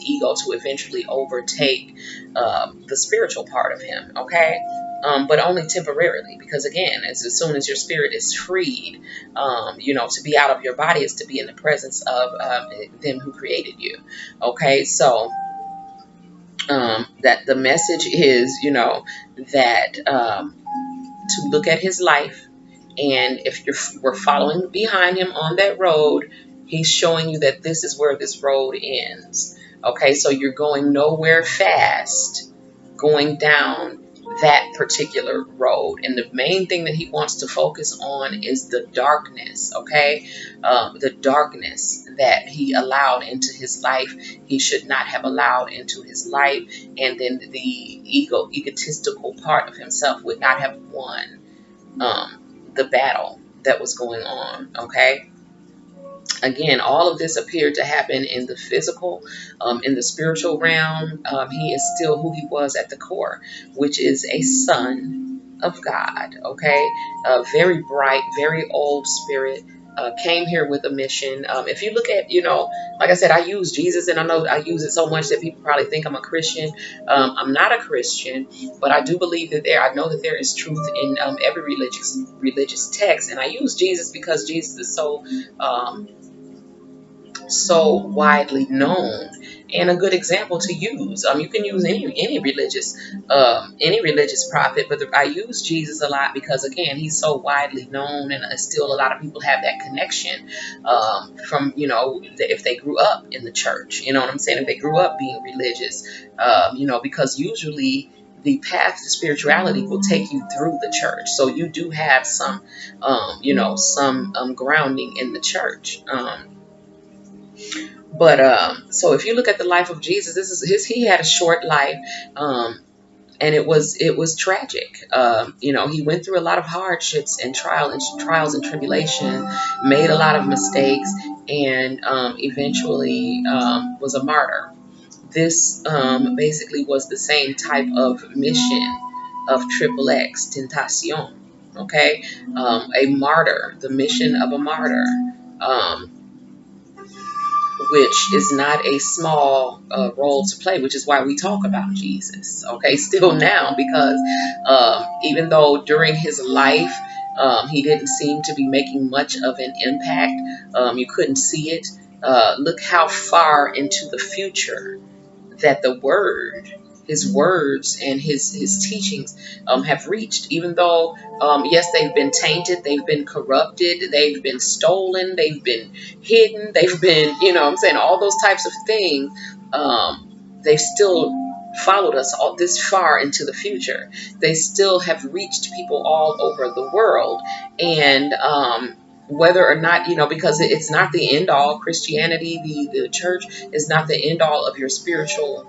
ego to eventually overtake the spiritual part of him. Okay. But only temporarily, because again, as soon as your spirit is freed, to be out of your body is to be in the presence of them who created you. Okay, so that the message is, that to look at his life, and if we're following behind him on that road, he's showing you that this is where this road ends. Okay, so you're going nowhere fast going down that particular road, and the main thing that he wants to focus on is the darkness. Okay, the darkness that he allowed into his life, he should not have allowed into his life, and then the egotistical part of himself would not have won the battle that was going on. Okay, again, all of this appeared to happen in the physical, in the spiritual realm. He is still who he was at the core, which is a son of God. Okay, very bright, very old spirit. Came here with a mission. If you look at, like I said, I use Jesus, and I know I use it so much that people probably think I'm a Christian. I'm not a Christian, but I do believe that I know that there is truth in every religious text, and I use Jesus because Jesus is so widely known and a good example to use. You can use any religious prophet, but I use Jesus a lot because again, he's so widely known, and still a lot of people have that connection from if they grew up in the church. You know what I'm saying? If they grew up being religious, because usually the path to spirituality will take you through the church, so you do have some grounding in the church. But so if you look at the life of Jesus, he had a short life, and it was tragic. He went through a lot of hardships and trials and tribulation, made a lot of mistakes, and eventually was a martyr. This basically was the same type of mission of XXXTentacion. Okay, a martyr, the mission of a martyr. Which is not a small role to play, which is why we talk about Jesus, okay, still now, because even though during his life he didn't seem to be making much of an impact, you couldn't see it. Look how far into the future that his words and his teachings have reached, even though, yes, they've been tainted, they've been corrupted, they've been stolen, they've been hidden, they've been, I'm saying, all those types of things. They've still followed us all this far into the future. They still have reached people all over the world, and whether or not, because it's not the end all. Christianity, the church, is not the end all of your spiritual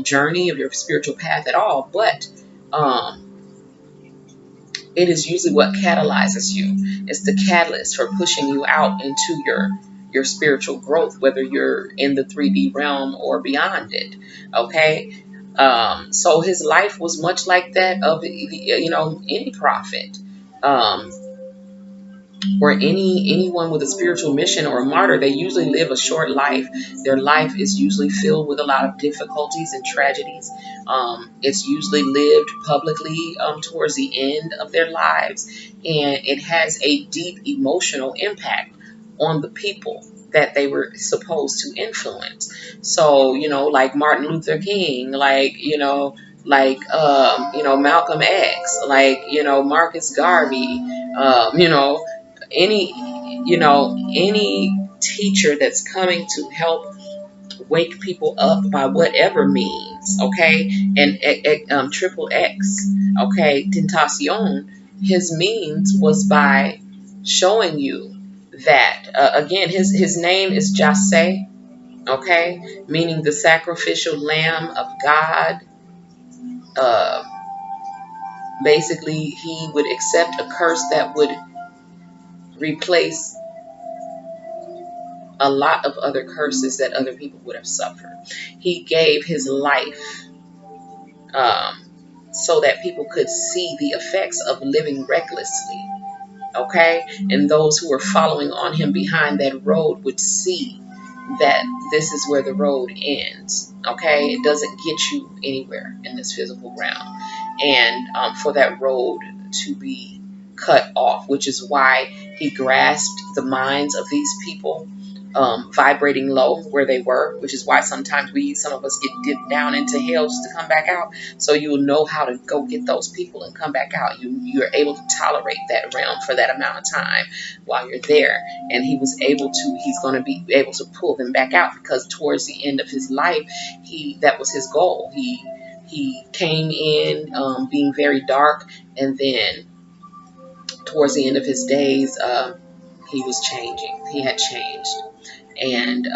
journey, of your spiritual path at all, but it is usually what catalyzes you. It's the catalyst for pushing you out into your spiritual growth, whether you're in the 3D realm or beyond it. Okay, so his life was much like that of any prophet. Or anyone with a spiritual mission or a martyr. They usually live a short life. Their life is usually filled with a lot of difficulties and tragedies. It's usually lived publicly towards the end of their lives, and it has a deep emotional impact on the people that they were supposed to influence. So, like Martin Luther King, like Malcolm X, like, Marcus Garvey, any any teacher that's coming to help wake people up by whatever means. Okay, and triple X, okay, Tentacion, his means was by showing you that again, his name is JahSeh Okay, meaning the sacrificial lamb of God. Uh, Basically, he would accept a curse that would replace a lot of other curses that other people would have suffered. He gave his life um, so that people could see the effects of living recklessly. Okay, and those who were following on him behind that road would see that this is where the road ends. Okay, it doesn't get you anywhere in this physical realm, and for that road to be cut off, which is why he grasped the minds of these people, vibrating low where they were, which is why sometimes some of us get dipped down into hell just to come back out. So you will know how to go get those people and come back out. You're able to tolerate that realm for that amount of time while you're there. And he's going to be able to pull them back out, because towards the end of his life, that was his goal. He came in being very dark, and then towards the end of his days, he was changing. He had changed, and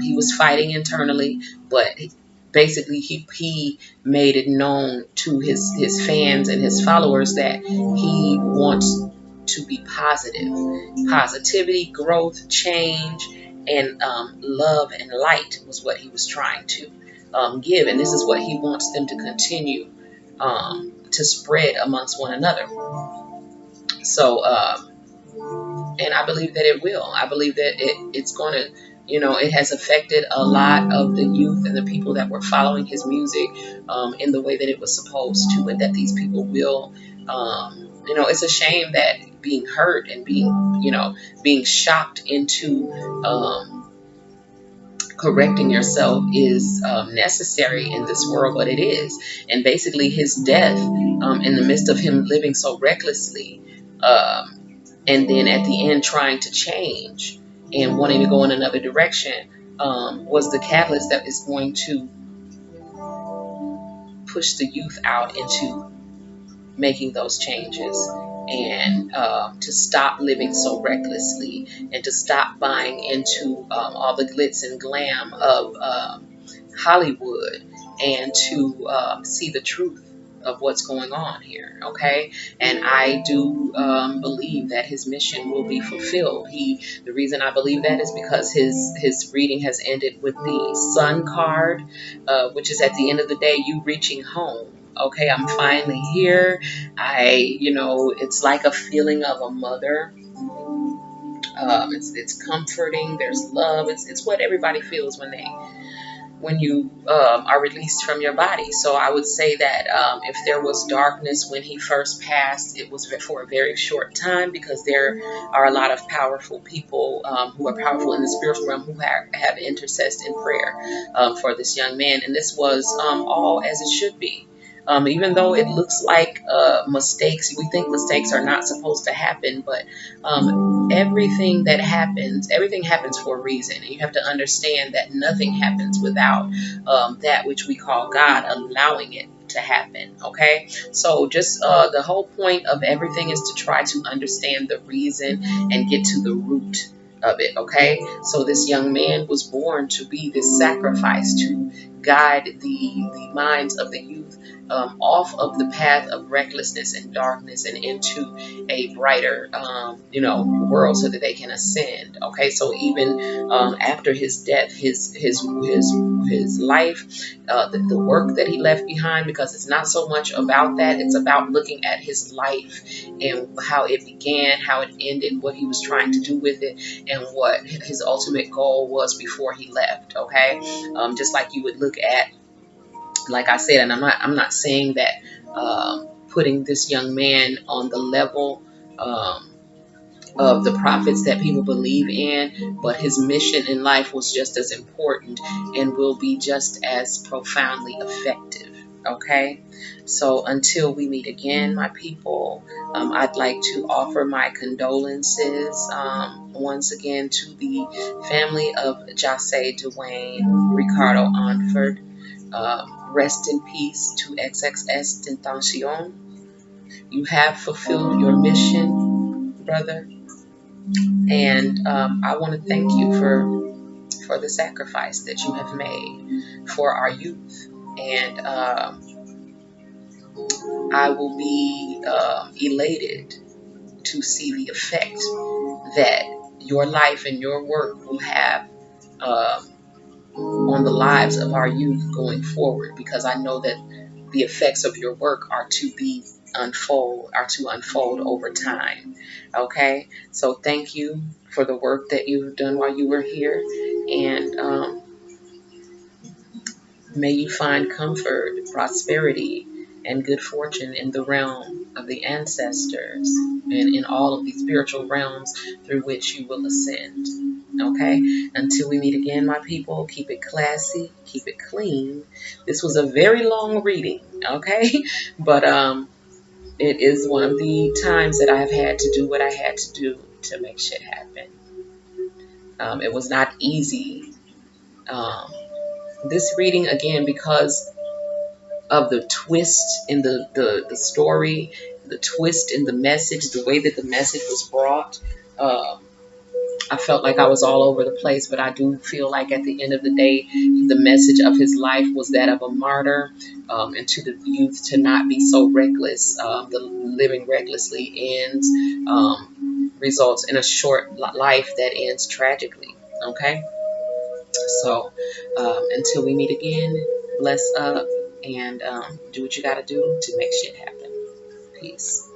he was fighting internally, but basically he made it known to his fans and his followers that he wants to be positive. Positivity, growth, change, and love and light was what he was trying to give, and this is what he wants them to continue to spread amongst one another. So and I believe that it will. I believe that it's going to, it has affected a lot of the youth and the people that were following his music in the way that it was supposed to, and that these people will, it's a shame that being hurt and being shocked into correcting yourself is necessary in this world, but it is. And basically, his death, in the midst of him living so recklessly, and then at the end trying to change and wanting to go in another direction, was the catalyst that is going to push the youth out into making those changes, and to stop living so recklessly, and to stop buying into all the glitz and glam of Hollywood, and to see the truth of what's going on here. Okay, and I do believe that his mission will be fulfilled. The reason I believe that is because his reading has ended with the Sun card, which is at the end of the day you reaching home. Okay, I'm finally here. It's like a feeling of a mother. It's comforting. There's love. It's what everybody feels when you are released from your body. So I would say that if there was darkness when he first passed, it was for a very short time, because there are a lot of powerful people who are powerful in the spiritual realm who have intercessed in prayer for this young man. And this was all as it should be. Even though it looks like mistakes, we think mistakes are not supposed to happen, but everything happens for a reason. And you have to understand that nothing happens without that which we call God allowing it to happen. Okay, so just the whole point of everything is to try to understand the reason and get to the root of it. Okay, so this young man was born to be this sacrifice, to guide the minds of the youth off of the path of recklessness and darkness and into a brighter world, so that they can ascend. Okay, so even after his death, his life, the work that he left behind, because it's not so much about that, it's about looking at his life and how it began, how it ended, what he was trying to do with it, and what his ultimate goal was before he left. Okay, just like you would look at, like I said, and I'm not saying that putting this young man on the level of the prophets that people believe in, but his mission in life was just as important and will be just as profoundly effective. Okay, so until we meet again, my people, I'd like to offer my condolences once again to the family of JahSeh Dwayne Ricardo Onford. Rest in peace to XXXTentacion. You have fulfilled your mission, brother. And I want to thank you for the sacrifice that you have made for our youth. And I will be elated to see the effect that your life and your work will have um, on the lives of our youth going forward, because I know that the effects of your work are to unfold over time. Okay, so thank you for the work that you've done while you were here, and may you find comfort, prosperity, and good fortune in the realm of the ancestors and in all of the spiritual realms through which you will ascend. Okay? Until we meet again, my people, keep it classy, keep it clean. This was a very long reading, okay? But it is one of the times that I've had to do what I had to do to make shit happen. It was not easy. Um, this reading, again, because of the twist in the story, the twist in the message, the way that the message was brought. I felt like I was all over the place, but I do feel like at the end of the day, the message of his life was that of a martyr, and to the youth to not be so reckless. The living recklessly ends, results in a short life that ends tragically. Okay? So until we meet again, bless up and do what you got to do to make shit happen. Peace.